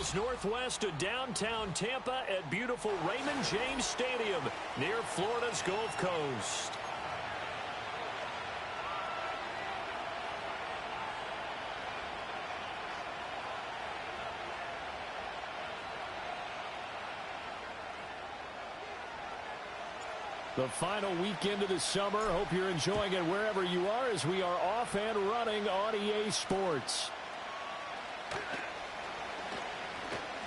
is northwest of downtown Tampa at beautiful Raymond James Stadium near Florida's Gulf Coast. The final weekend of the summer. Hope you're enjoying it wherever you are as we are off and running on EA Sports.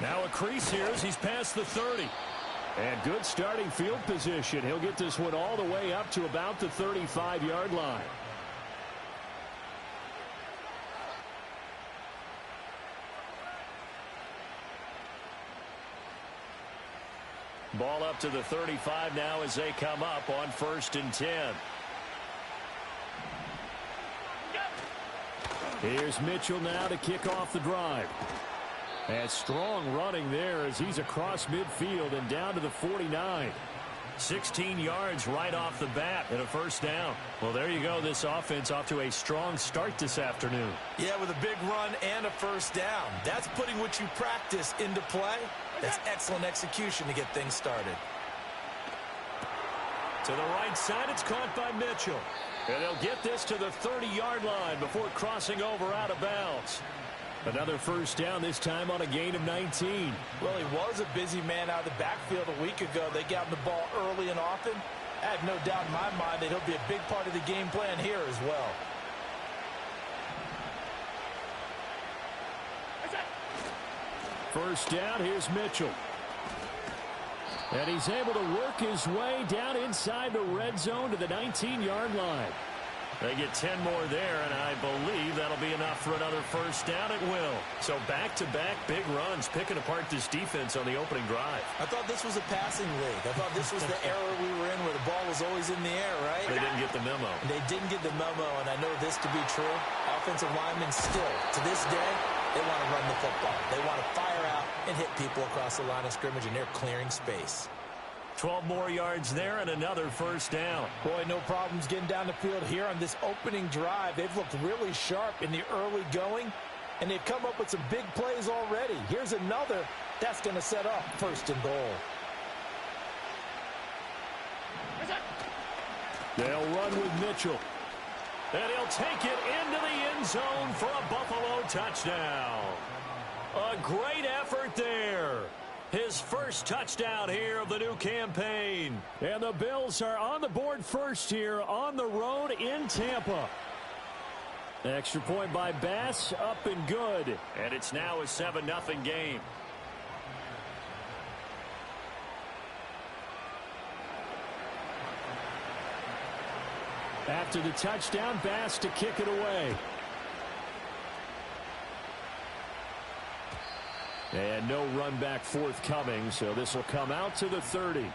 Now a crease here as he's past the 30. And good starting field position. He'll get this one all the way up to about the 35-yard line. Ball up to the 35 now as they come up on 1st and 10. Here's Mitchell now to kick off the drive. And strong running there as he's across midfield and down to the 49. 16 yards right off the bat and a first down. Well, there you go. This offense off to a strong start this afternoon. Yeah, with a big run and a first down. That's putting what you practice into play. That's excellent execution to get things started. To the right side, it's caught by Mitchell. And they'll get this to the 30-yard line before crossing over out of bounds. Another first down, this time on a gain of 19. Well, he was a busy man out of the backfield a week ago. They got him the ball early and often. I have no doubt in my mind that he'll be a big part of the game plan here as well. First down, here's Mitchell. And he's able to work his way down inside the red zone to the 19-yard line. They get 10 more there, and I believe that'll be enough for another first down. It will. So back-to-back big runs, picking apart this defense on the opening drive. I thought this was a passing league. I thought this was the era we were in where the ball was always in the air, right? They didn't get the memo. They didn't get the memo, and I know this to be true. Offensive linemen still, to this day, they want to run the football. They want to fire out and hit people across the line of scrimmage, and they're clearing space. 12 more yards there and another first down. Boy, no problems getting down the field here on this opening drive. They've looked really sharp in the early going, and they've come up with some big plays already. Here's another that's going to set up 1st and goal. They'll run with Mitchell. And he'll take it into the end zone for a Buffalo touchdown. A great effort there. His first touchdown here of the new campaign. And the Bills are on the board first here on the road in Tampa. Extra point by Bass, up and good. And it's now a 7-0 game. After the touchdown, Bass to kick it away. And no run back forthcoming, so this will come out to the 30.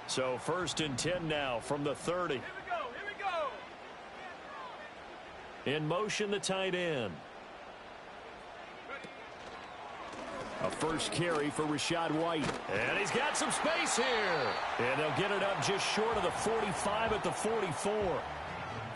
So 1st and 10 now from the 30. Here we go. In motion, the tight end. A first carry for Rachaad White. And he's got some space here. And they'll get it up just short of the 45 at the 44.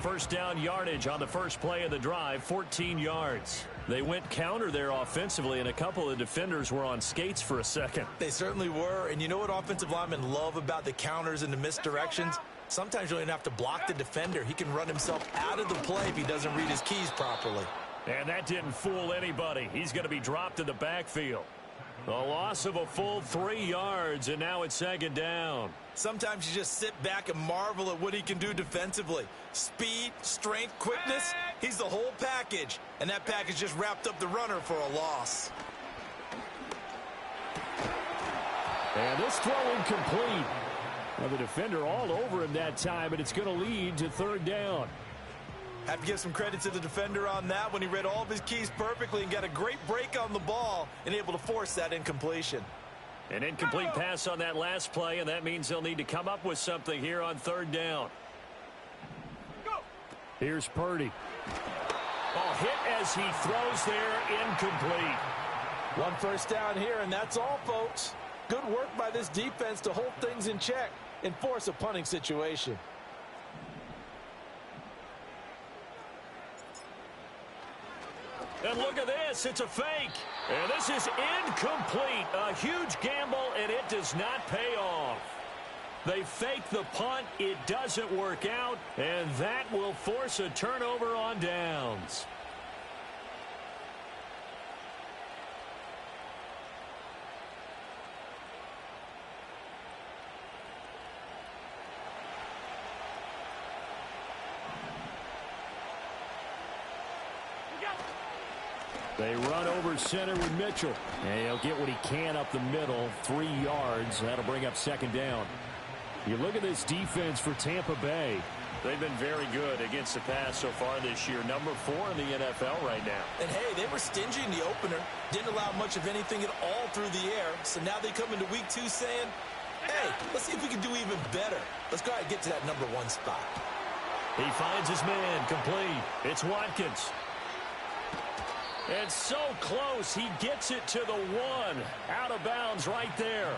First down yardage on the first play of the drive, 14 yards. They went counter there offensively, and a couple of defenders were on skates for a second. They certainly were, and you know what offensive linemen love about the counters and the misdirections? Sometimes you don't even have to block the defender. He can run himself out of the play if he doesn't read his keys properly. And that didn't fool anybody. He's going to be dropped in the backfield. A loss of a full 3 yards, and now it's 2nd down. Sometimes you just sit back and marvel at what he can do defensively. Speed, strength, quickness, he's the whole package. And that package just wrapped up the runner for a loss. And this throw incomplete. Well, the defender all over him that time, and it's going to lead to 3rd down. Have to give some credit to the defender on that when he read all of his keys perfectly and got a great break on the ball and able to force that incompletion. An incomplete pass on that last play, and that means they'll need to come up with something here on 3rd down. Here's Purdy. Ball hit as he throws there, incomplete. One first down here, and that's all, folks. Good work by this defense to hold things in check and force a punting situation. And look at this. It's a fake. And this is incomplete. A huge gamble, and it does not pay off. They fake the punt. It doesn't work out, and that will force a turnover on downs. They run over center with Mitchell. And he'll get what he can up the middle, 3 yards. That'll bring up second down. You look at this defense for Tampa Bay. They've been very good against the pass so far this year. Number 4 in the NFL right now. And, hey, they were stingy in the opener. Didn't allow much of anything at all through the air. So now they come into week 2 saying, hey, let's see if we can do even better. Let's go ahead and get to that number 1 spot. He finds his man complete. It's Watkins. And so close. He gets it to the 1. Out of bounds right there.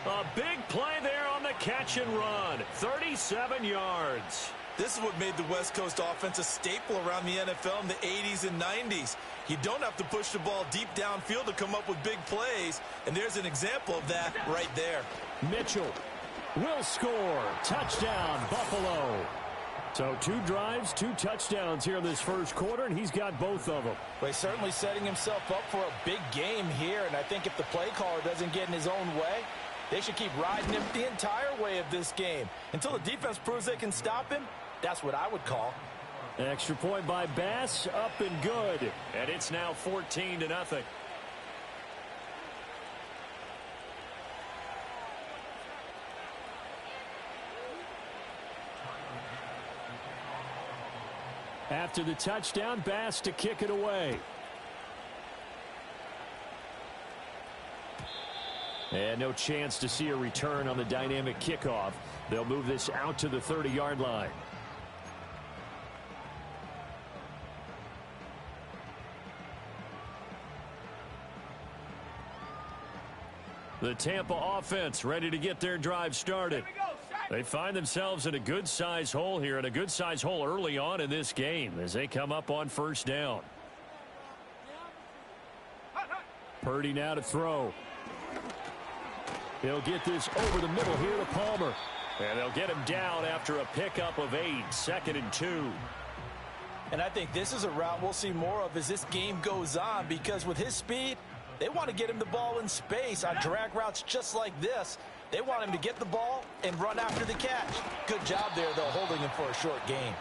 A big play there on the catch and run. 37 yards. This is what made the West Coast offense a staple around the NFL in the 80s and 90s. You don't have to push the ball deep downfield to come up with big plays. And there's an example of that right there. Mitchell will score. Touchdown, Buffalo. So 2 drives, 2 touchdowns here in this first quarter, and he's got both of them. Well, he's certainly setting himself up for a big game here, and I think if the play caller doesn't get in his own way, they should keep riding him the entire way of this game. Until the defense proves they can stop him, that's what I would call. Extra point by Bass, up and good. And it's now 14-0. After the touchdown, Bass to kick it away. And no chance to see a return on the dynamic kickoff. They'll move this out to the 30-yard line. The Tampa offense ready to get their drive started. They find themselves in a good-sized hole here, and a good-sized hole early on in this game as they come up on first down. Purdy now to throw. He'll get this over the middle here to Palmer. And they'll get him down after a pickup of 8, 2nd and 2. And I think this is a route we'll see more of as this game goes on, because with his speed, they want to get him the ball in space on drag routes just like this. They want him to get the ball and run after the catch. Good job there, though, holding him for a short gain.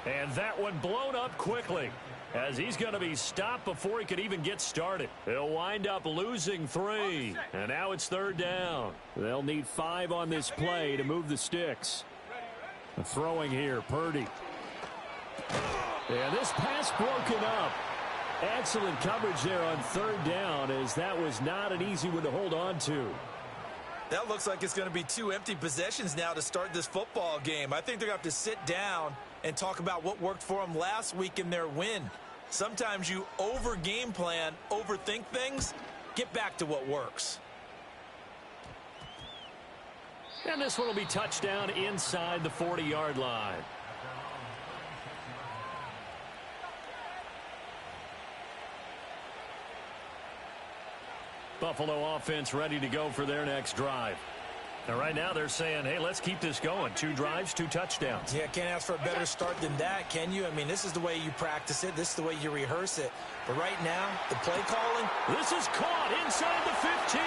And that one blown up quickly, as he's going to be stopped before he could even get started. He'll wind up losing 3. And now it's 3rd down. They'll need 5 on this play to move the sticks. Throwing here, Purdy. And this pass broken up. Excellent coverage there on 3rd down, as that was not an easy one to hold on to. That looks like it's going to be 2 empty possessions now to start this football game. I think they're going to have to sit down and talk about what worked for them last week in their win. Sometimes you over-game plan, overthink things. Get back to what works. And this one will be touchdown inside the 40-yard line. Buffalo offense ready to go for their next drive. And right now they're saying, hey, let's keep this going. 2 drives, 2 touchdowns. Yeah, can't ask for a better start than that, can you? I mean, this is the way you practice it. This is the way you rehearse it. But right now, the play calling. This is caught inside the 15.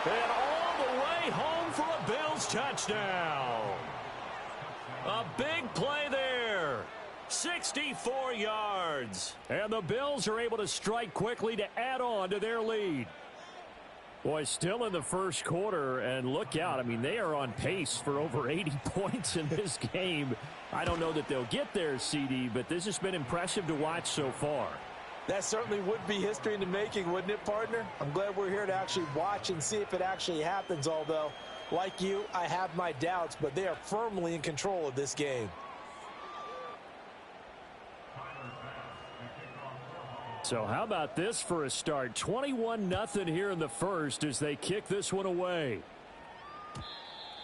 And all the way home for a Bills touchdown. A big play there. 64 yards. And the Bills are able to strike quickly to add on to their lead. Boy, still in the first quarter, and look out. I mean, they are on pace for over 80 points in this game. I don't know that they'll get there, CD, but this has been impressive to watch so far. That certainly would be history in the making, wouldn't it, partner? I'm glad we're here to actually watch and see if it actually happens, although, like you, I have my doubts, but they are firmly in control of this game. So how about this for a start? 21-0 here in the first as they kick this one away.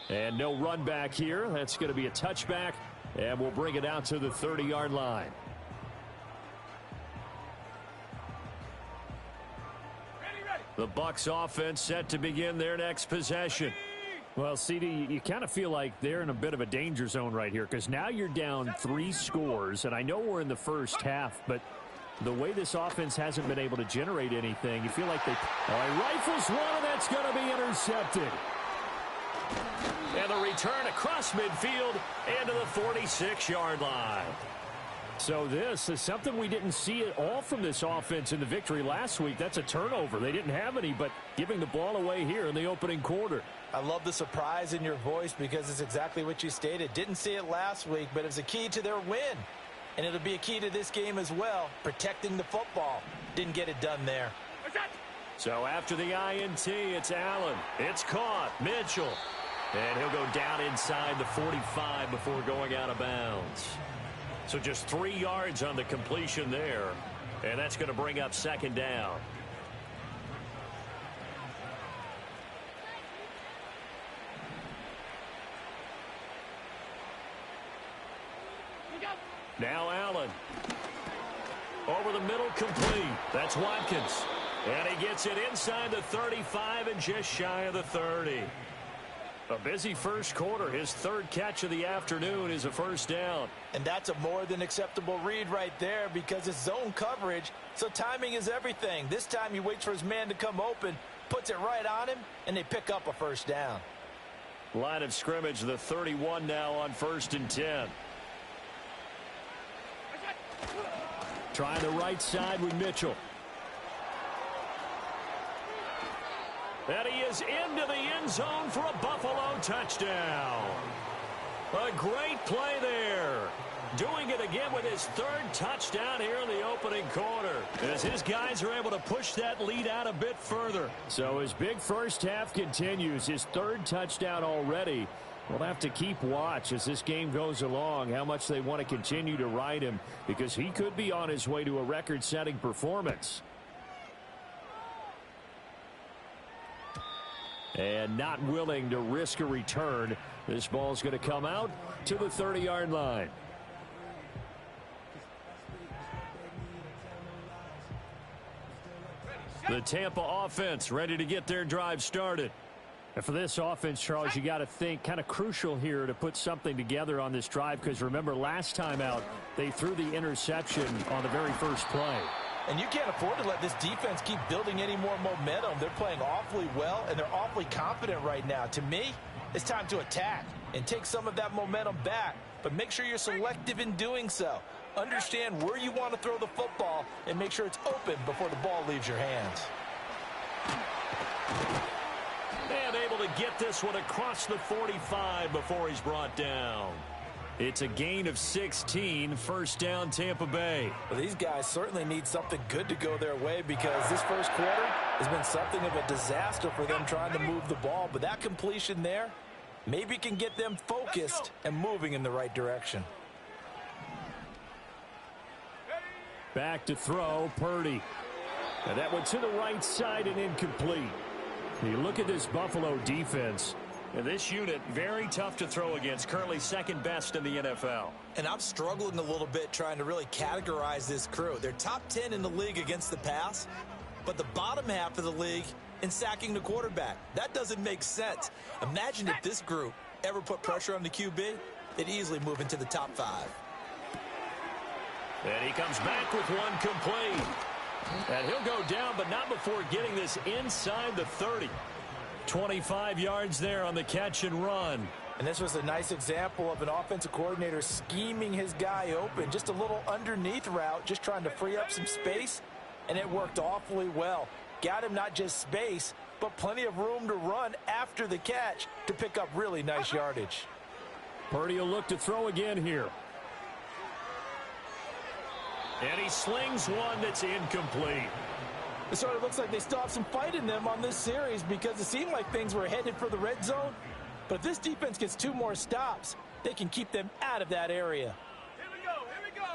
And no run back here. That's going to be a touchback, and we'll bring it out to the 30-yard line. The Bucs offense set to begin their next possession. Well, CD, you kind of feel like they're in a bit of a danger zone right here because now you're down 3 scores, and I know we're in the first half, but the way this offense hasn't been able to generate anything, you feel like they... rifles one, and that's going to be intercepted. And the return across midfield and to the 46-yard line. So this is something we didn't see at all from this offense in the victory last week. That's a turnover. They didn't have any, but giving the ball away here in the opening quarter. I love the surprise in your voice because it's exactly what you stated. Didn't see it last week, but it's a key to their win. And it'll be a key to this game as well, protecting the football. Didn't get it done there. So after the INT, it's Allen. It's caught. Mitchell. And he'll go down inside the 45 before going out of bounds. So just 3 yards on the completion there. And that's going to bring up second down. Now Allen. Over the middle, complete. That's Watkins. And he gets it inside the 35 and just shy of the 30. A busy first quarter. His third catch of the afternoon is a first down. And that's a more than acceptable read right there because it's zone coverage, so timing is everything. This time he waits for his man to come open, puts it right on him, and they pick up a first down. Line of scrimmage, the 31 now on 1st and 10. Trying the right side with Mitchell. And he is into the end zone for a Buffalo touchdown. A great play there. Doing it again with his third touchdown here in the opening quarter, as his guys are able to push that lead out a bit further. So his big first half continues. His third touchdown already. We'll have to keep watch as this game goes along, how much they want to continue to ride him, because he could be on his way to a record-setting performance. And not willing to risk a return. This ball's going to come out to the 30-yard line. The Tampa offense ready to get their drive started. And for this offense, Charles, you got to think kind of crucial here to put something together on this drive, because remember last time out they threw the interception on the very first play. And you can't afford to let this defense keep building any more momentum. They're playing awfully well, and they're awfully confident right now. To me, it's time to attack and take some of that momentum back. But make sure you're selective in doing so. Understand where you want to throw the football and make sure it's open before the ball leaves your hands. And able to get this one across the 45 before he's brought down. It's a gain of 16, first down Tampa Bay. Well, these guys certainly need something good to go their way, because this first quarter has been something of a disaster for them trying to move the ball. But that completion there maybe can get them focused and moving in the right direction. Back to throw, Purdy. And that one to the right side and incomplete. You look at this Buffalo defense. And this unit, very tough to throw against, currently second best in the NFL. And I'm struggling a little bit trying to really categorize this crew. They're top 10 in the league against the pass, but the bottom half of the league in sacking the quarterback. That doesn't make sense. Imagine if this group ever put pressure on the QB, they'd easily move into the top 5. And he comes back with one complete. And he'll go down, but not before getting this inside the 30. 25 yards there on the catch and run. And this was a nice example of an offensive coordinator scheming his guy open. Just a little underneath route, just trying to free up some space, and it worked awfully well. Got him not just space, but plenty of room to run after the catch to pick up really nice yardage. Purdy will look to throw again here. And he slings one that's incomplete. It sort of looks like they still have some fight in them on this series, because it seemed like things were headed for the red zone. But if this defense gets 2 more stops, they can keep them out of that area. Here we go.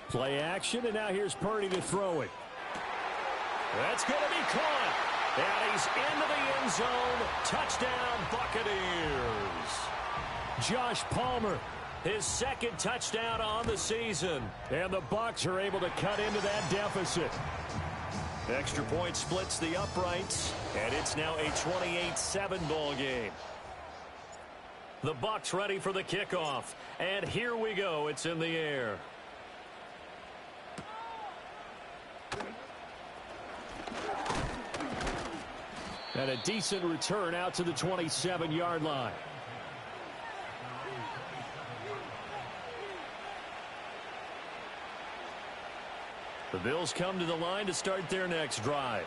Play action, and now here's Purdy to throw it. That's going to be caught. And he's into the end zone. Touchdown, Buccaneers. Josh Palmer, his second touchdown on the season. And the Bucs are able to cut into that deficit. Extra point splits the uprights, and it's now a 28-7 ball game. The Bucs ready for the kickoff, and here we go. It's in the air. And a decent return out to the 27-yard line. The Bills come to the line to start their next drive.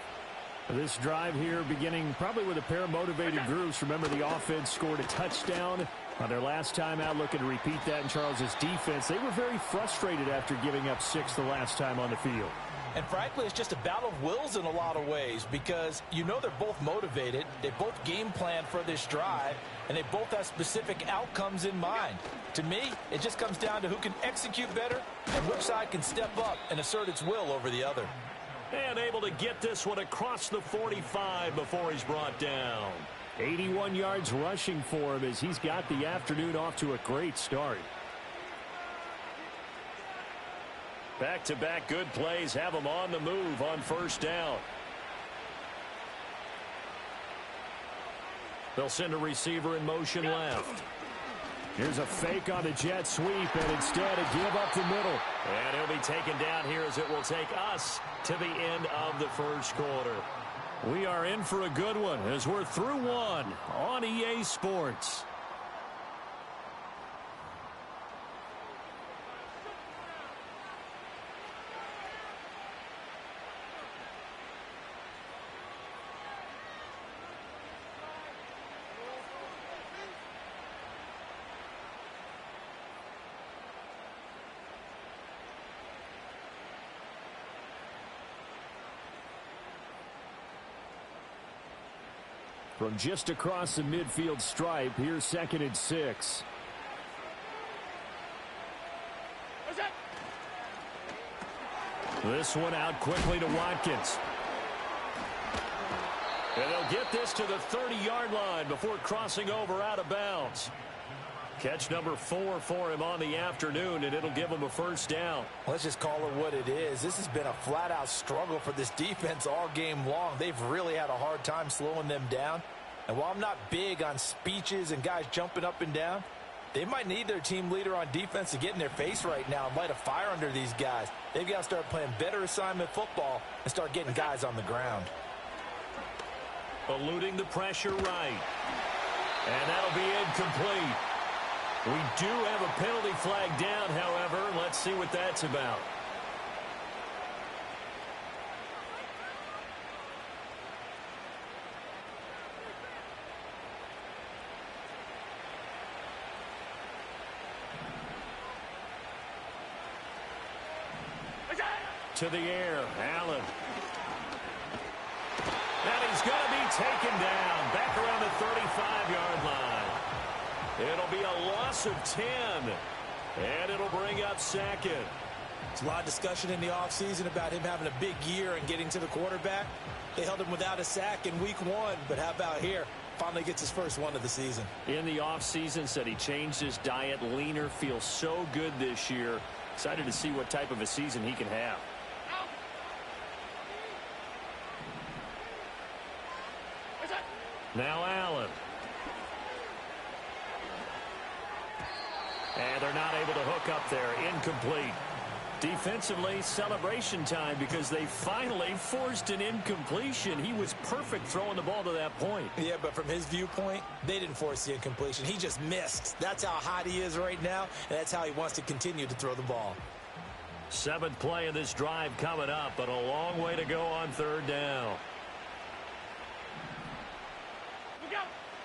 This drive here beginning probably with a pair of motivated groups. Remember, the offense scored a touchdown on their last time out, looking to repeat that in Charles's defense. They were very frustrated after giving up 6 the last time on the field. And frankly, it's just a battle of wills in a lot of ways because you know they're both motivated. They both game plan for this drive, and they both have specific outcomes in mind. To me, it just comes down to who can execute better and which side can step up and assert its will over the other. And able to get this one across the 45 before he's brought down. 81 yards rushing for him as he's got the afternoon off to a great start. Back-to-back good plays have him on the move on first down. They'll send a receiver in motion left. Here's a fake on the jet sweep, and instead a give up the middle. And he'll be taken down here as it will take us to the end of the first quarter. We are in for a good one as we're through one on EA Sports. From just across the midfield stripe, here's 2nd and 6. This one out quickly to Watkins. And they'll get this to the 30-yard line before crossing over out of bounds. Catch number 4 for him on the afternoon, and it'll give him a first down. Let's just call it what it is. This has been a flat-out struggle for this defense all game long. They've really had a hard time slowing them down. And while I'm not big on speeches and guys jumping up and down, they might need their team leader on defense to get in their face right now and light a fire under these guys. They've got to start playing better assignment football and start getting guys on the ground. Eluding the pressure right. And that'll be incomplete. We do have a penalty flag down, however. Let's see what that's about. To the air, Allen. And he's going to be taken down back around the 35-yard line. It'll be a loss of 10, and it'll bring up 2nd. There's a lot of discussion in the offseason about him having a big year and getting to the quarterback. They held him without a sack in week 1, but how about here? Finally gets his first one of the season. In the offseason, said he changed his diet, leaner, feels so good this year. Excited to see what type of a season he can have. Now Allen. And they're not able to hook up there. Incomplete. Defensively, celebration time because they finally forced an incompletion. He was perfect throwing the ball to that point. Yeah, but from his viewpoint, they didn't force the incompletion. He just missed. That's how hot he is right now, and that's how he wants to continue to throw the ball. 7th play of this drive coming up, but a long way to go on 3rd down.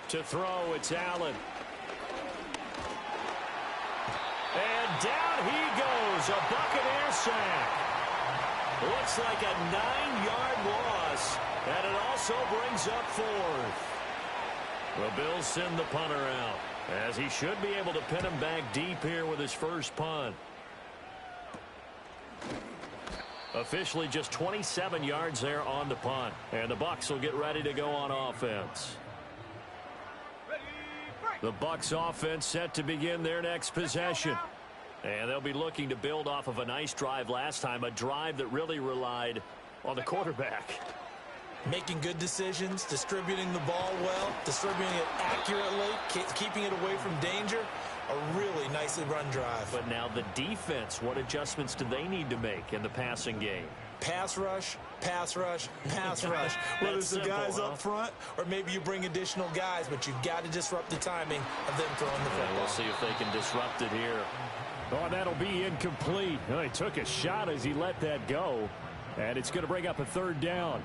To throw, it's Allen. And down he goes, a Buccaneer sack. Looks like a 9-yard loss, and it also brings up 4th. The Bills send the punter out, as he should be able to pin him back deep here with his first punt. Officially just 27 yards there on the punt, and the Bucs will get ready to go on offense. The Bucs offense set to begin their next possession. And they'll be looking to build off of a nice drive last time, a drive that really relied on the quarterback. Making good decisions, distributing the ball well, distributing it accurately, keeping it away from danger. A really nicely run drive. But now the defense, what adjustments do they need to make in the passing game? Pass rush, pass rush, pass rush. Whether it's the guys up front or maybe you bring additional guys, but you've got to disrupt the timing of them throwing the football. We'll see if they can disrupt it here. Oh, that'll be incomplete. Oh, he took a shot as he let that go. And it's going to bring up a third down.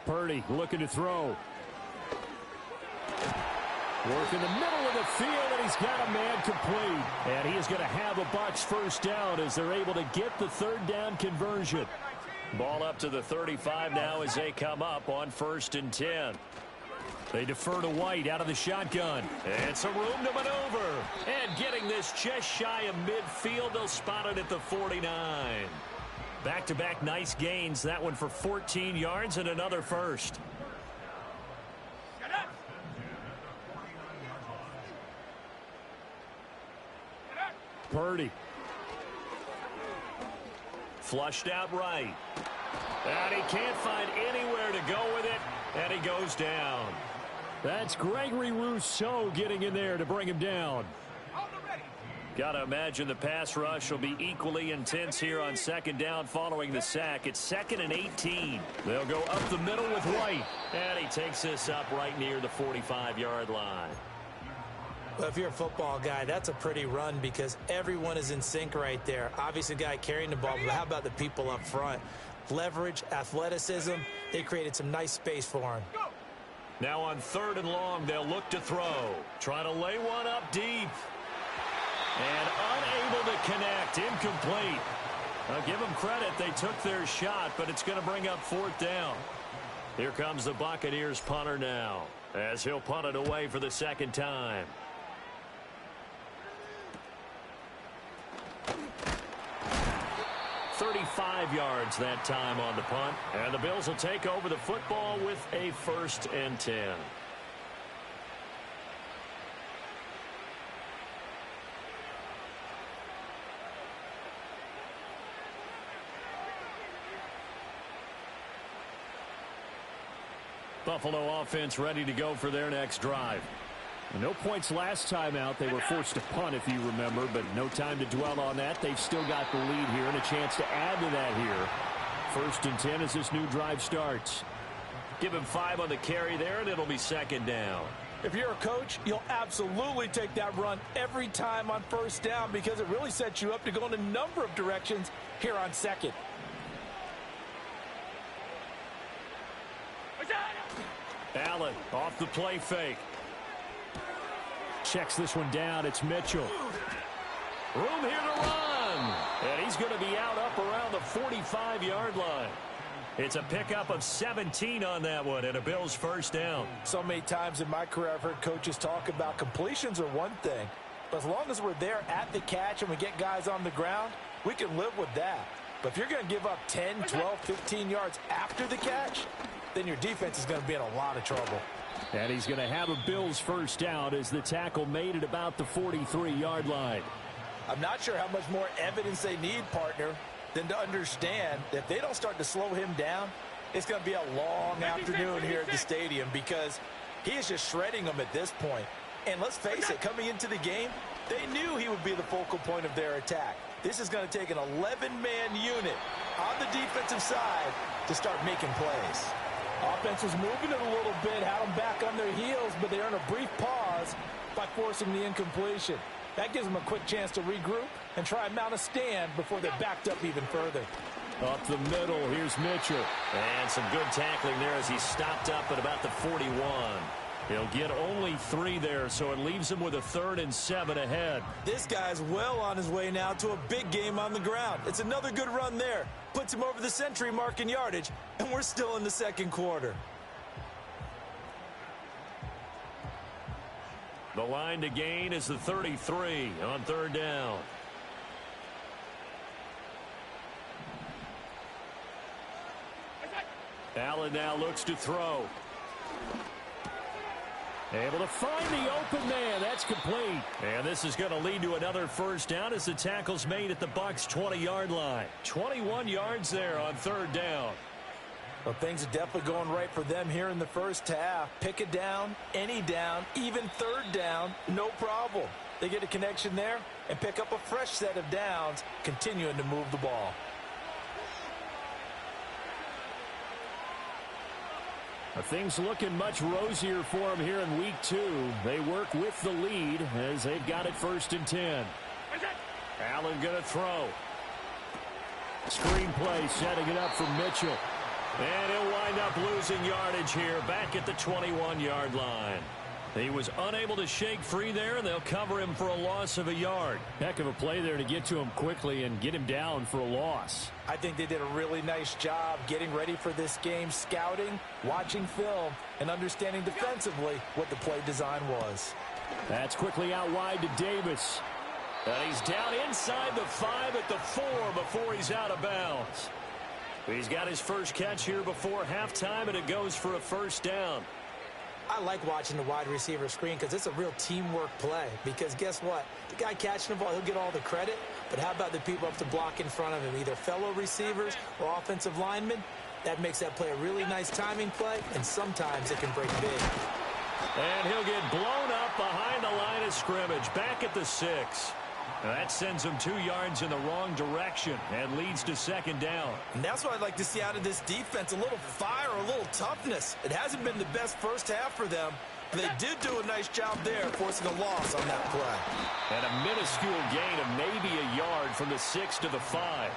Purdy looking to throw. Work in the middle of the field, and he's got a man complete. And he is going to have a Bucs first down as they're able to get the third down conversion. Ball up to the 35 now as they come up on 1st and 10. They defer to White out of the shotgun. And some room to maneuver. And getting this just shy of midfield, they'll spot it at the 49. Back-to-back nice gains. That one for 14 yards and another first. Purdy. Flushed out right. And he can't find anywhere to go with it. And he goes down. That's Gregory Rousseau getting in there to bring him down. Got to imagine the pass rush will be equally intense here on 2nd down following the sack. It's 2nd and 18. They'll go up the middle with White. And he takes this up right near the 45-yard line. Well, if you're a football guy, that's a pretty run because everyone is in sync right there. Obviously, the guy carrying the ball, but how about the people up front? Leverage, athleticism, they created some nice space for him. Now on 3rd and long, they'll look to throw. Trying to lay one up deep. And unable to connect. Incomplete. I'll give them credit. They took their shot, but it's going to bring up 4th down. Here comes the Buccaneers punter now, as he'll punt it away for the 2nd time. "35 yards that time on the punt. And the Bills will take over the football with a 1st and 10. Buffalo offense ready to go for their next drive. No points last time out. They were forced to punt, if you remember, but no time to dwell on that. They've still got the lead here and a chance to add to that here. 1st and 10 as this new drive starts. Give him 5 on the carry there, and it'll be 2nd down. If you're a coach, you'll absolutely take that run every time on 1st down because it really sets you up to go in a number of directions here on 2nd. Allen off the play fake. Checks this one down. It's Mitchell. Room here to run. And he's going to be out up around the 45-yard line. It's a pickup of 17 on that one and a Bills first down. So many times in my career I've heard coaches talk about completions are one thing. But as long as we're there at the catch and we get guys on the ground, we can live with that. But if you're going to give up 10, 12, 15 yards after the catch, then your defense is going to be in a lot of trouble. And he's going to have a Bills first down as the tackle made it about the 43-yard line. I'm not sure how much more evidence they need, partner, than to understand that if they don't start to slow him down, it's going to be a long afternoon here at the stadium because he is just shredding them at this point. And let's face it, coming into the game, they knew he would be the focal point of their attack. This is going to take an 11-man unit on the defensive side to start making plays. Offense was moving it a little bit, had them back on their heels, but they earned a brief pause by forcing the incompletion. That gives them a quick chance to regroup and try and mount a stand before they're backed up even further. Up the middle, here's Mitchell. And some good tackling there as he stopped up at about the 41. He'll get only 3 there, so it leaves him with a 3rd and 7 ahead. This guy's well on his way now to a big game on the ground. It's another good run there. Puts him over the century mark in yardage, and we're still in the 2nd quarter. The line to gain is the 33 on 3rd down. Allen now looks to throw. Able to find the open man. That's complete. And this is going to lead to another first down as the tackle's made at the Bucs 20-yard line. 21 yards there on third down. Well, things are definitely going right for them here in the first half. Pick it down, any down, even third down, no problem. They get a connection there and pick up a fresh set of downs, continuing to move the ball. Things looking much rosier for them here in week 2. They work with the lead as they've got it 1st and 10. Allen going to throw. Screen play, setting it up for Mitchell. And he'll wind up losing yardage here back at the 21-yard line. He was unable to shake free there, and they'll cover him for a loss of a yard. Heck of a play there to get to him quickly and get him down for a loss. I think they did a really nice job getting ready for this game, scouting, watching film, and understanding defensively what the play design was. That's quickly out wide to Davis. And he's down inside the 5 at the 4 before he's out of bounds. He's got his first catch here before halftime, and it goes for a first down. I like watching the wide receiver screen because it's a real teamwork play. Because guess what? The guy catching the ball, he'll get all the credit. But how about the people up to block in front of him, either fellow receivers or offensive linemen? That makes that play a really nice timing play, and sometimes it can break big. And he'll get blown up behind the line of scrimmage, back at the 6. That sends him 2 yards in the wrong direction and leads to second down. And that's what I'd like to see out of this defense, a little fire, a little toughness. It hasn't been the best first half for them, but they did do a nice job there, forcing a loss on that play. And a minuscule gain of maybe a yard from the 6 to the 5.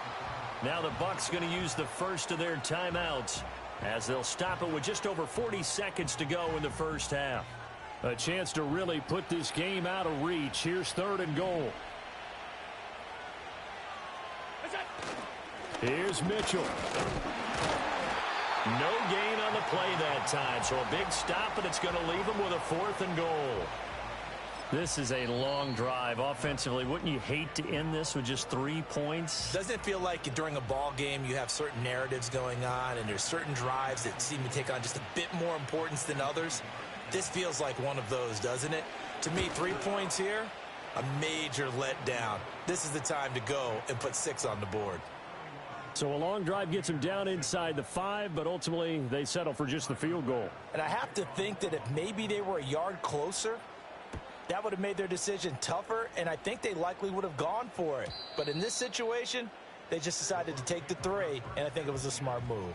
Now the Bucs going to use the first of their timeouts as they'll stop it with just over 40 seconds to go in the first half. A chance to really put this game out of reach. Here's 3rd and goal. Here's Mitchell. No gain on the play that time, so a big stop, and it's going to leave him with a 4th and goal. This is a long drive. Offensively, wouldn't you hate to end this with just 3 points? Doesn't it feel like during a ball game you have certain narratives going on and there's certain drives that seem to take on just a bit more importance than others? This feels like one of those, doesn't it? To me, 3 points here, a major letdown. This is the time to go and put 6 on the board. So a long drive gets them down inside the 5, but ultimately they settle for just the field goal. And I have to think that if maybe they were a yard closer, that would have made their decision tougher, and I think they likely would have gone for it. But in this situation, they just decided to take the 3, and I think it was a smart move.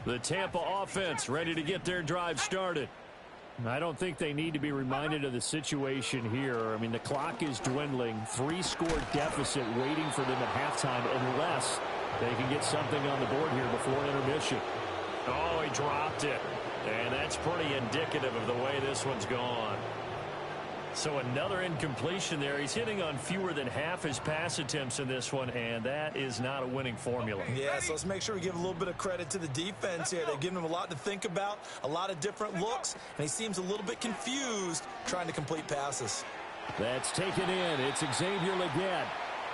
The Tampa offense ready to get their drive started. I don't think they need to be reminded of the situation here. I mean, the clock is dwindling. 3-score deficit waiting for them at halftime unless they can get something on the board here before intermission. Oh, he dropped it. And that's pretty indicative of the way this one's gone. So another incompletion there. He's hitting on fewer than half his pass attempts in this one, and that is not a winning formula. Yeah, so let's make sure we give a little bit of credit to the defense here. They've given him a lot to think about, a lot of different looks, and he seems a little bit confused trying to complete passes. That's taken in. It's Xavier Legette.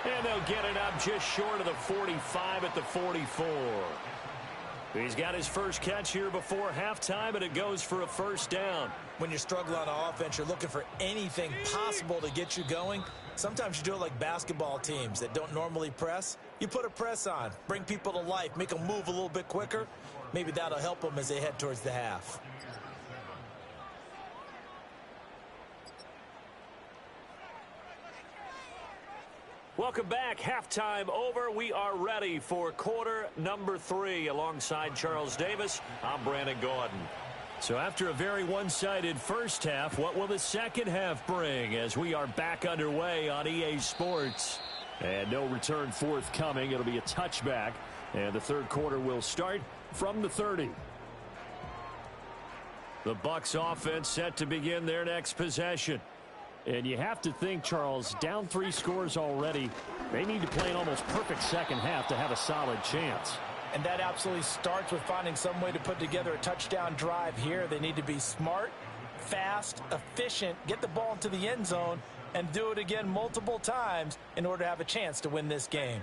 And they'll get it up just short of the 45 at the 44. He's got his first catch here before halftime, and it goes for a first down. When you're struggling on offense, you're looking for anything possible to get you going. Sometimes you do it like basketball teams that don't normally press. You put a press on, bring people to life, make them move a little bit quicker. Maybe that'll help them as they head towards the half. Welcome back. Halftime over. We are ready for quarter number 3. Alongside Charles Davis, I'm Brandon Gordon. So after a very one-sided first half, what will the second half bring as we are back underway on EA Sports? And no return forthcoming. It'll be a touchback. And the third quarter will start from the 30. The Bucs offense set to begin their next possession. And you have to think, Charles, down 3 scores already. They need to play an almost perfect second half to have a solid chance. And that absolutely starts with finding some way to put together a touchdown drive here. They need to be smart, fast, efficient, get the ball into the end zone, and do it again multiple times in order to have a chance to win this game.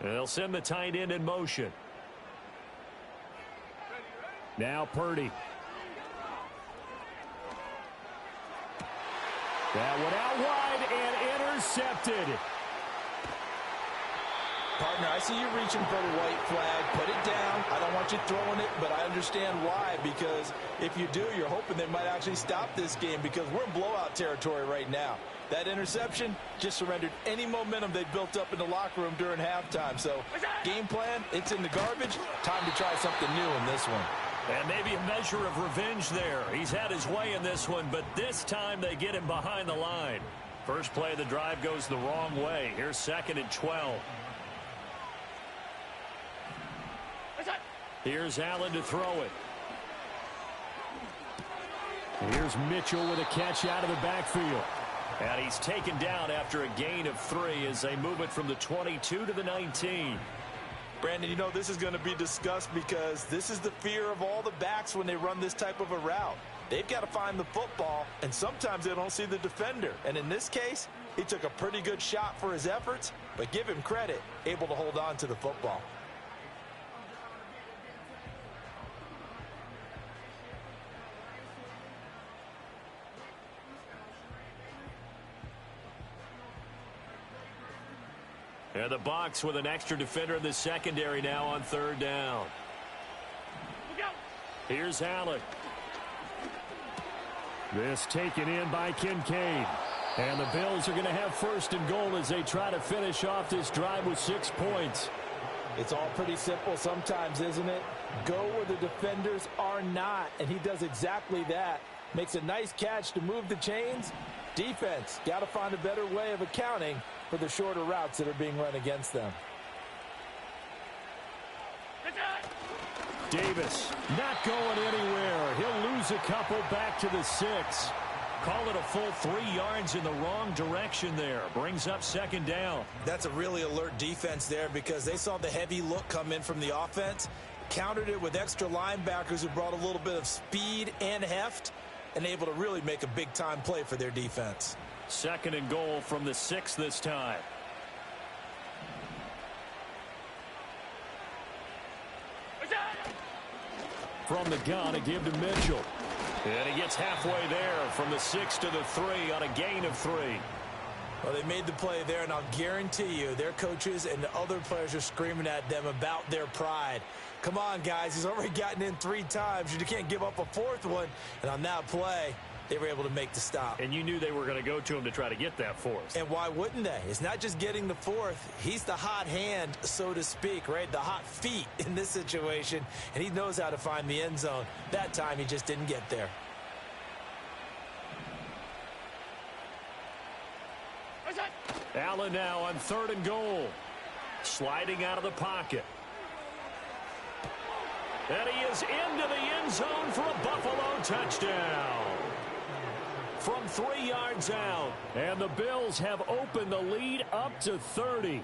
They'll send the tight end in motion. Now Purdy. That one out wide and intercepted. Partner, I see you reaching for the white flag. Put it down. I don't want you throwing it, but I understand why. Because if you do, you're hoping they might actually stop this game because we're in blowout territory right now. That interception just surrendered any momentum they built up in the locker room during halftime. So, game plan, it's in the garbage. Time to try something new in this one. And maybe a measure of revenge there. He's had his way in this one, but this time they get him behind the line. First play of the drive goes the wrong way. Here's 2nd and 12. Here's Allen to throw it. Here's Mitchell with a catch out of the backfield. And he's taken down after a gain of 3 as they move it from the 22 to the 19. Brandon, you know this is going to be discussed because this is the fear of all the backs when they run this type of a route. They've got to find the football, and sometimes they don't see the defender. And in this case, he took a pretty good shot for his efforts, but give him credit, able to hold on to the football. And the Bucs with an extra defender in the secondary now on 3rd down. Here's Allen. This taken in by Kincaid. And the Bills are going to have 1st and goal as they try to finish off this drive with 6 points. It's all pretty simple sometimes, isn't it? Go where the defenders are not, and he does exactly that. Makes a nice catch to move the chains. Defense, got to find a better way of accounting for the shorter routes that are being run against them. Davis not going anywhere. He'll lose a couple back to the 6. Call it a full 3 yards in the wrong direction there. Brings up 2nd down. That's a really alert defense there because they saw the heavy look come in from the offense, countered it with extra linebackers who brought a little bit of speed and heft, and able to really make a big-time play for their defense. 2nd and goal from the 6 this time. From the gun, a give to Mitchell. And he gets halfway there from the 6 to the 3 on a gain of 3. Well, they made the play there, and I'll guarantee you their coaches and the other players are screaming at them about their pride. Come on, guys. He's already gotten in 3 times. You can't give up a 4th one. And on that play, they were able to make the stop. And you knew they were going to go to him to try to get that 4th. And why wouldn't they? It's not just getting the 4th. He's the hot hand, so to speak, right? The hot feet in this situation. And he knows how to find the end zone. That time, he just didn't get there. Allen now on 3rd and goal. Sliding out of the pocket. And he is into the end zone for a Buffalo touchdown. From 3 yards out. And the Bills have opened the lead up to 30.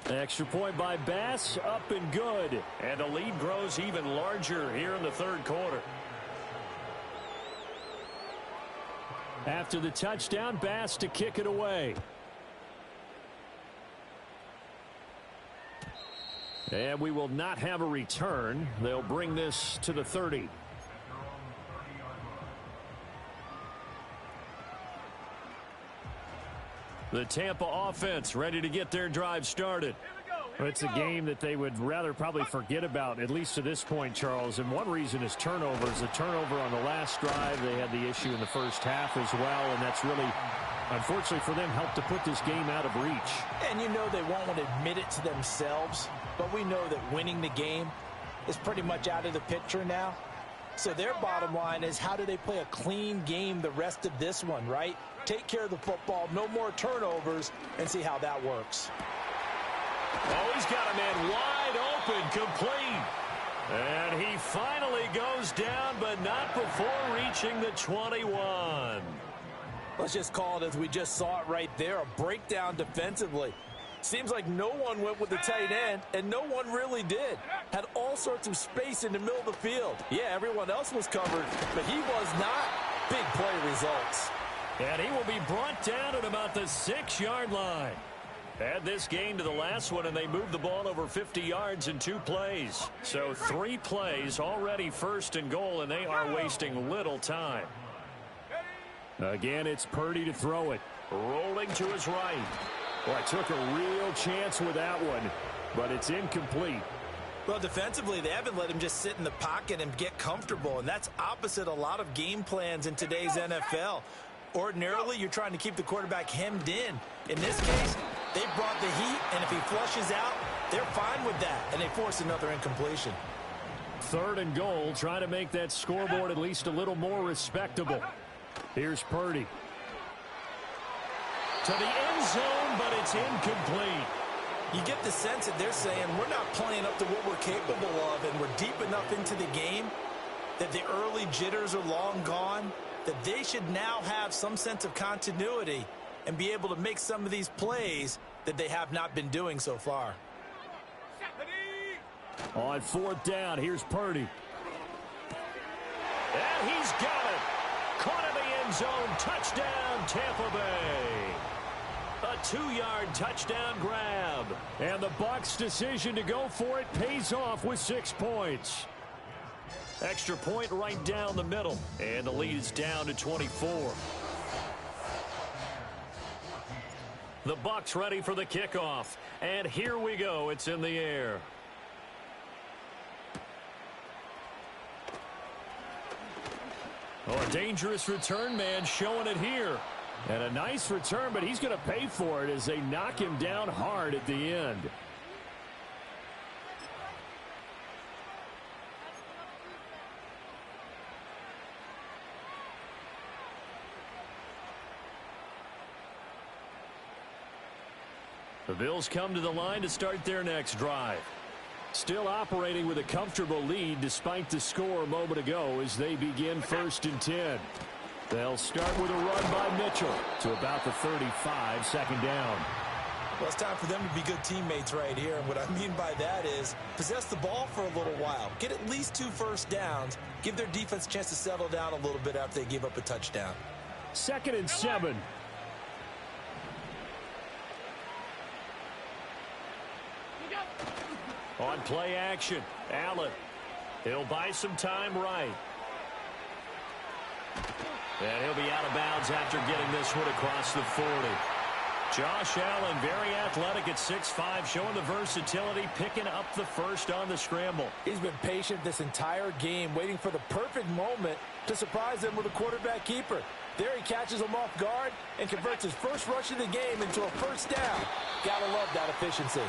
Extra point by Bass, up and good. And the lead grows even larger here in the 3rd quarter. After the touchdown, Bass to kick it away. And we will not have a return. They'll bring this to the 30. The Tampa offense ready to get their drive started. It's a game that they would rather probably forget about, at least to this point, Charles. And one reason is turnovers. The turnover on the last drive, they had the issue in the first half as well. And that's really, unfortunately for them, helped to put this game out of reach. And you know they won't want to admit it to themselves. But we know that winning the game is pretty much out of the picture now. So their bottom line is, how do they play a clean game the rest of this one, right? Take care of the football, no more turnovers, and see how that works. Oh, he's got a man wide open, complete. And he finally goes down, but not before reaching the 21. Let's just call it as we just saw it right there, a breakdown defensively. Seems like no one went with the tight end, and no one really did. Had all sorts of space in the middle of the field. Yeah, everyone else was covered, but he was not. Big play results. And he will be brought down at about the 6-yard line. Add this game to the last one, and they moved the ball over 50 yards in 2 plays. So 3 plays, already 1st and goal, and they are wasting little time. Again, it's Purdy to throw it. Rolling to his right. Well, I took a real chance with that one, but it's incomplete. Well, defensively, they haven't let him just sit in the pocket and get comfortable, and that's opposite a lot of game plans in today's NFL. Ordinarily, you're trying to keep the quarterback hemmed in. In this case, they brought the heat, and if he flushes out, they're fine with that, and they force another incompletion. 3rd and goal, trying to make that scoreboard at least a little more respectable. Here's Purdy. To the end zone, but it's incomplete. You get the sense that they're saying we're not playing up to what we're capable of, and we're deep enough into the game that the early jitters are long gone, that they should now have some sense of continuity and be able to make some of these plays that they have not been doing so far. On 4th down, here's Purdy. And he's got it. Caught in the end zone. Touchdown, Tampa Bay. A 2-yard touchdown grab. And the Bucs' decision to go for it pays off with 6 points. Extra point right down the middle. And the lead is down to 24. The Bucs ready for the kickoff. And here we go. It's in the air. Oh, a dangerous return man showing it here. And a nice return, but he's going to pay for it as they knock him down hard at the end. The Bills come to the line to start their next drive. Still operating with a comfortable lead despite the score a moment ago as they begin 1st and 10. They'll start with a run by Mitchell to about the 35, 2nd down. Well, it's time for them to be good teammates right here. And what I mean by that is possess the ball for a little while. Get at least 2 first downs. Give their defense a chance to settle down a little bit after they give up a touchdown. 2nd and 7. On play action, Allen. He'll buy some time right. And he'll be out of bounds after getting this one across the 40. Josh Allen, very athletic at 6'5", showing the versatility, picking up the first on the scramble. He's been patient this entire game, waiting for the perfect moment to surprise them with a quarterback keeper. There he catches him off guard and converts his first rush of the game into a first down. Gotta love that efficiency.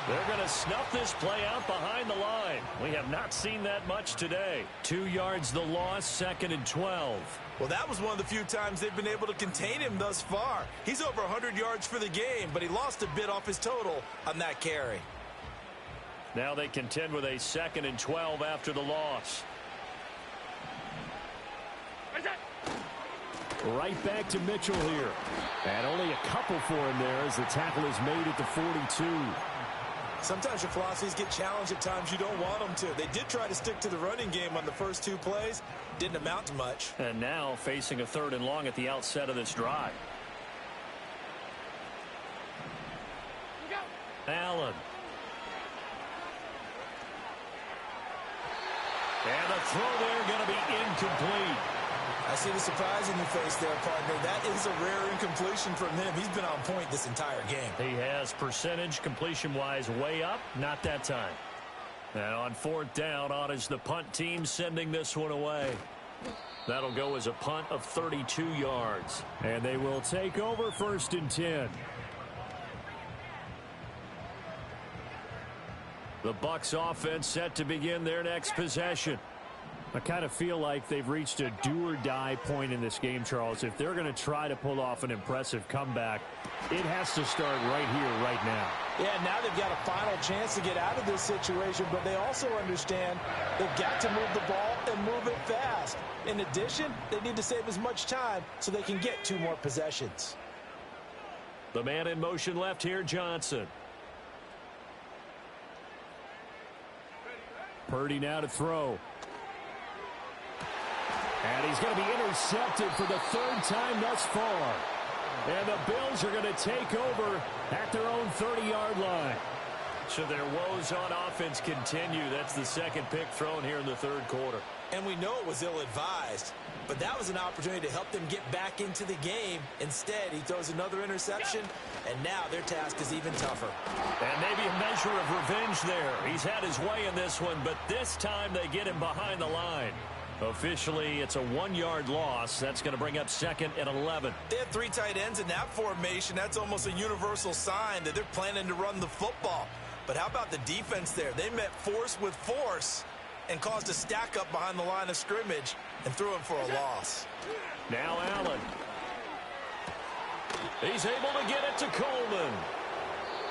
They're going to snuff this play out behind the line. We have not seen that much today. 2 yards the loss, 2nd and 12. Well, that was one of the few times they've been able to contain him thus far. He's over 100 yards for the game, but he lost a bit off his total on that carry. Now they contend with a 2nd and 12 after the loss. Right back to Mitchell here. And only a couple for him there as the tackle is made at the 42. Sometimes your philosophies get challenged at times you don't want them to. They did try to stick to the running game on the first 2 plays. Didn't amount to much. And now facing a 3rd and long at the outset of this drive. Allen. And the throw there going to be incomplete. I see the surprise in your face there, partner. That is a rare incompletion from him. He's been on point this entire game. He has percentage completion-wise way up. Not that time. Now on 4th down, on is the punt team sending this one away. That'll go as a punt of 32 yards. And they will take over 1st and 10. The Bucs offense set to begin their next possession. I kind of feel like they've reached a do-or-die point in this game, Charles. If they're going to try to pull off an impressive comeback, it has to start right here, right now. Yeah, now they've got a final chance to get out of this situation, but they also understand they've got to move the ball and move it fast. In addition, they need to save as much time so they can get 2 more possessions. The man in motion left here, Johnson. Purdy now to throw. And he's going to be intercepted for the third time thus far. And the Bills are going to take over at their own 30-yard line. So their woes on offense continue. That's the second pick thrown here in the third quarter. And we know it was ill-advised, but that was an opportunity to help them get back into the game. Instead, he throws another interception, and now their task is even tougher. And maybe a measure of revenge there. He's had his way in this one, but this time they get him behind the line. Officially, it's a 1-yard loss. That's going to bring up 2nd and 11. They have 3 tight ends in that formation. That's almost a universal sign that they're planning to run the football. But how about the defense there? They met force with force and caused a stack up behind the line of scrimmage and threw him for a loss. Now Allen. He's able to get it to Coleman.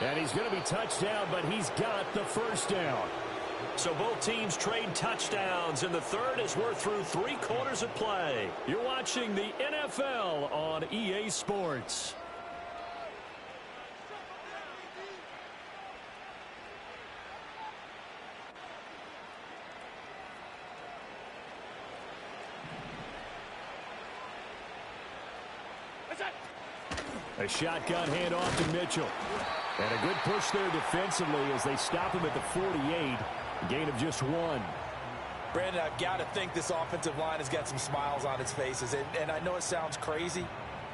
And he's going to be touched down, but he's got the first down. So both teams trade touchdowns, and the third as we're through 3 quarters of play. You're watching the NFL on EA Sports. A shotgun handoff to Mitchell. And a good push there defensively as they stop him at the 48. A gain of just 1. Brandon, I've got to think this offensive line has got some smiles on its faces. And I know it sounds crazy,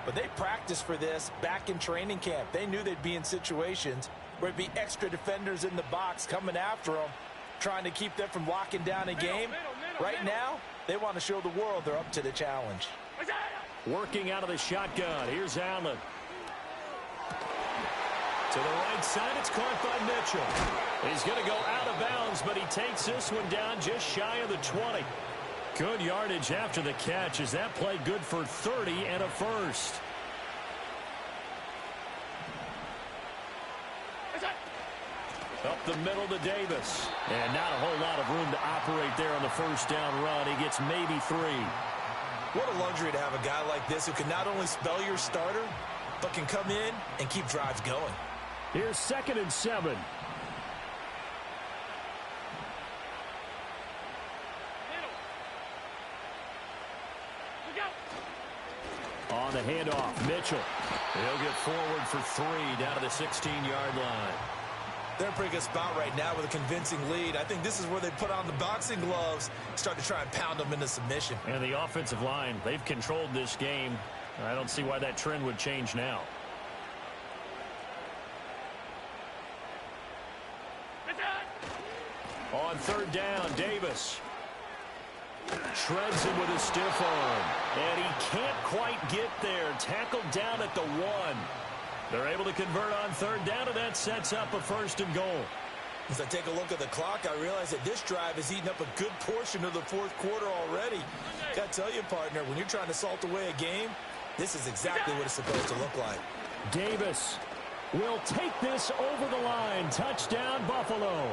but they practiced for this back in training camp. They knew they'd be in situations where there'd be extra defenders in the box coming after them, trying to keep them from locking down a game. Right now, they want to show the world they're up to the challenge. Working out of the shotgun. Here's Allen. To the right side, it's caught by Mitchell. He's going to go out of bounds, but he takes this one down just shy of the 20. Good yardage after the catch as that play good for 30 and a first. Up the middle to Davis. And not a whole lot of room to operate there on the first down run. He gets maybe 3. What a luxury to have a guy like this who can not only spell your starter, but can come in and keep drives going. Here's 2nd and 7. On the handoff, Mitchell. He'll get forward for 3 down to the 16-yard line. They're in a pretty good spot right now with a convincing lead. I think this is where they put on the boxing gloves, start to try and pound them into submission. And the offensive line, they've controlled this game. I don't see why that trend would change now. On 3rd down, Davis shreds him with a stiff arm. And he can't quite get there. Tackled down at the 1. They're able to convert on 3rd down, and that sets up a 1st and goal. As I take a look at the clock, I realize that this drive has eaten up a good portion of the 4th quarter already. Got to tell you, partner, when you're trying to salt away a game, this is exactly what it's supposed to look like. Davis will take this over the line. Touchdown, Buffalo.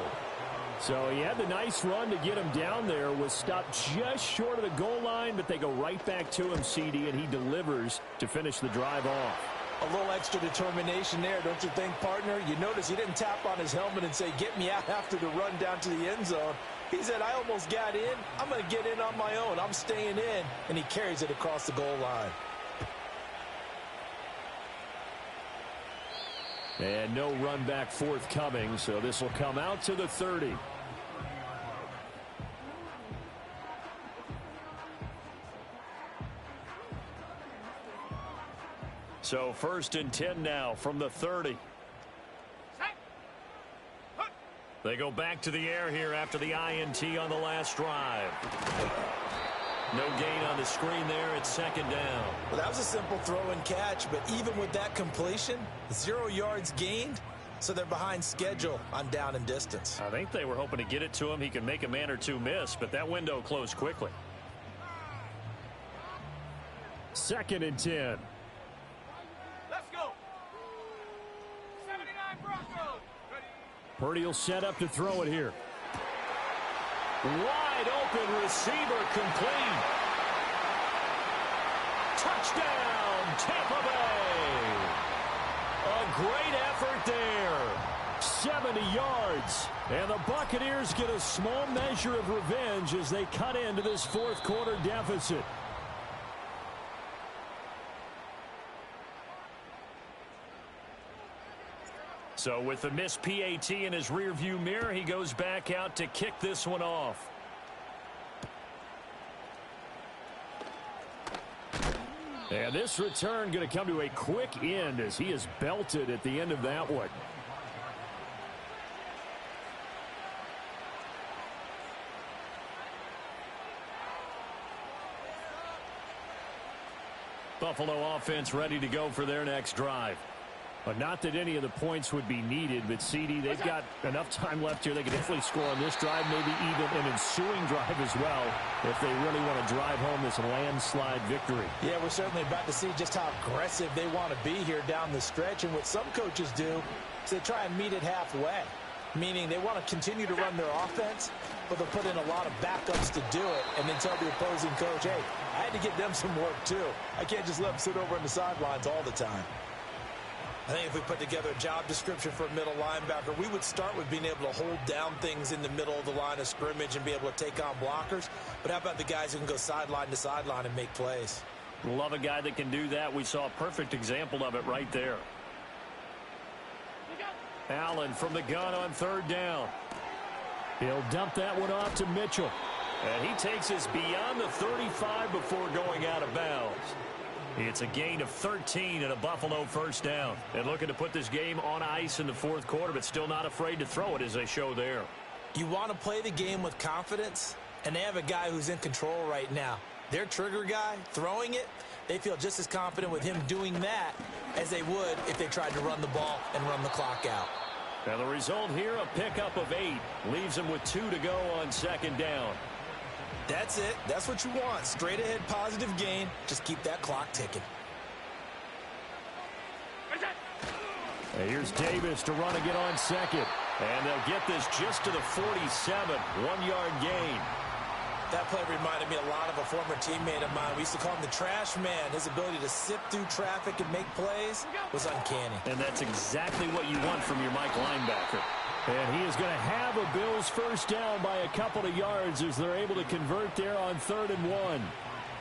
So he had the nice run to get him down there. Was stopped just short of the goal line, but they go right back to him, CD, and he delivers to finish the drive off. A little extra determination there, don't you think, partner? You notice he didn't tap on his helmet and say, get me out after the run down to the end zone. He said, I almost got in. I'm going to get in on my own. I'm staying in. And he carries it across the goal line. And no run back forthcoming, so this will come out to the 30. So 1st and 10 now from the 30. They go back to the air here after the INT on the last drive. No gain on the screen there. It's 2nd down. Well, that was a simple throw and catch, but even with that completion, 0 yards gained, so they're behind schedule on down and distance. I think they were hoping to get it to him. He can make a man or two miss, but that window closed quickly. 2nd and 10. Let's go. 79 Broncos. Ready. Purdy will set up to throw it here. Wide open receiver complete. Touchdown, Tampa Bay. A great effort there. 70 yards. And the Buccaneers get a small measure of revenge as they cut into this fourth quarter deficit. So with the missed PAT in his rearview mirror, he goes back out to kick this one off. And this return going to come to a quick end as he is belted at the end of that one. Buffalo offense ready to go for their next drive. But not that any of the points would be needed, but CD, they've got enough time left here. They can definitely score on this drive, maybe even an ensuing drive as well, if they really want to drive home this landslide victory. Yeah, we're certainly about to see just how aggressive they want to be here down the stretch. And what some coaches do is they try and meet it halfway, meaning they want to continue to run their offense, but they'll put in a lot of backups to do it and then tell the opposing coach, hey, I had to get them some work too. I can't just let them sit over on the sidelines all the time. I think if we put together a job description for a middle linebacker, we would start with being able to hold down things in the middle of the line of scrimmage and be able to take on blockers. But how about the guys who can go sideline to sideline and make plays? Love a guy that can do that. We saw a perfect example of it right there. Allen from the gun on third down. He'll dump that one off to Mitchell. And he takes us beyond the 35 before going out of bounds. It's a gain of 13 and a Buffalo first down. And looking to put this game on ice in the fourth quarter, but still not afraid to throw it as they show there. You want to play the game with confidence, and they have a guy who's in control right now. Their trigger guy, throwing it, they feel just as confident with him doing that as they would if they tried to run the ball and run the clock out. Now the result here, a pickup of 8. Leaves them with 2 to go on second down. That's it. That's what you want. Straight ahead positive gain. Just keep that clock ticking. And here's Davis to run again on second. And they'll get this just to the 47. 1-yard gain. That play reminded me a lot of a former teammate of mine. We used to call him the trash man. His ability to sift through traffic and make plays was uncanny. And that's exactly what you want from your Mike linebacker. And he is going to have a Bills first down by a couple of yards as they're able to convert there on 3rd and 1.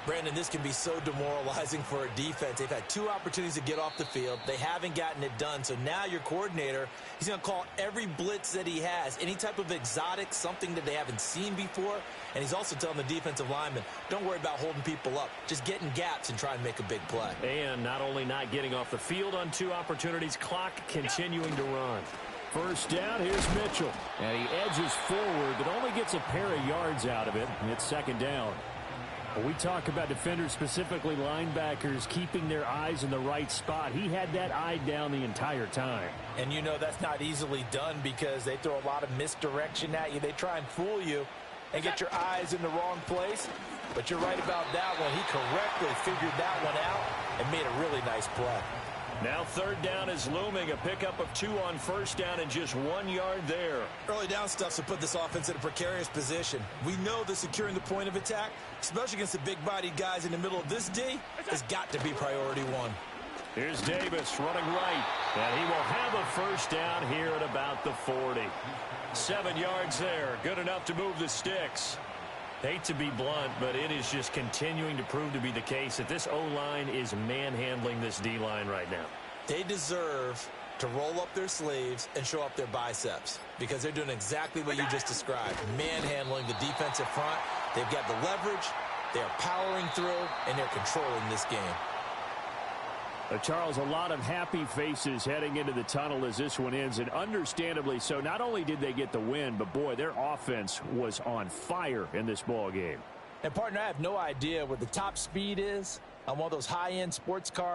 Brandon, this can be so demoralizing for a defense. They've had 2 opportunities to get off the field. They haven't gotten it done. So now your coordinator, he's going to call every blitz that he has, any type of exotic, something that they haven't seen before. And he's also telling the defensive lineman, don't worry about holding people up. Just get in gaps and try and make a big play. And not only not getting off the field on 2 opportunities, clock continuing to run. First down, here's Mitchell. And he edges forward, but only gets a pair of yards out of it. And it's second down. We talk about defenders, specifically linebackers, keeping their eyes in the right spot. He had that eye down the entire time. And you know that's not easily done because they throw a lot of misdirection at you. They try and fool you and get your eyes in the wrong place. But you're right about that one. He correctly figured that one out and made a really nice play. Now 3rd down is looming. A pickup of 2 on first down and just 1 yard there. Early down stuff to put this offense in a precarious position. We know that securing the point of attack, especially against the big-bodied guys in the middle of this D, has got to be priority 1. Here's Davis running right. And he will have a first down here at about the 40. 7 yards there. Good enough to move the sticks. Hate to be blunt, but it is just continuing to prove to be the case that this O-line is manhandling this D-line right now. They deserve to roll up their sleeves and show up their biceps because they're doing exactly what you just described, manhandling the defensive front. They've got the leverage, they're powering through, and they're controlling this game. Charles, a lot of happy faces heading into the tunnel as this one ends, and understandably so. Not only did they get the win, but boy, their offense was on fire in this ball game. And partner, I have no idea what the top speed is on one of those high-end sports cars.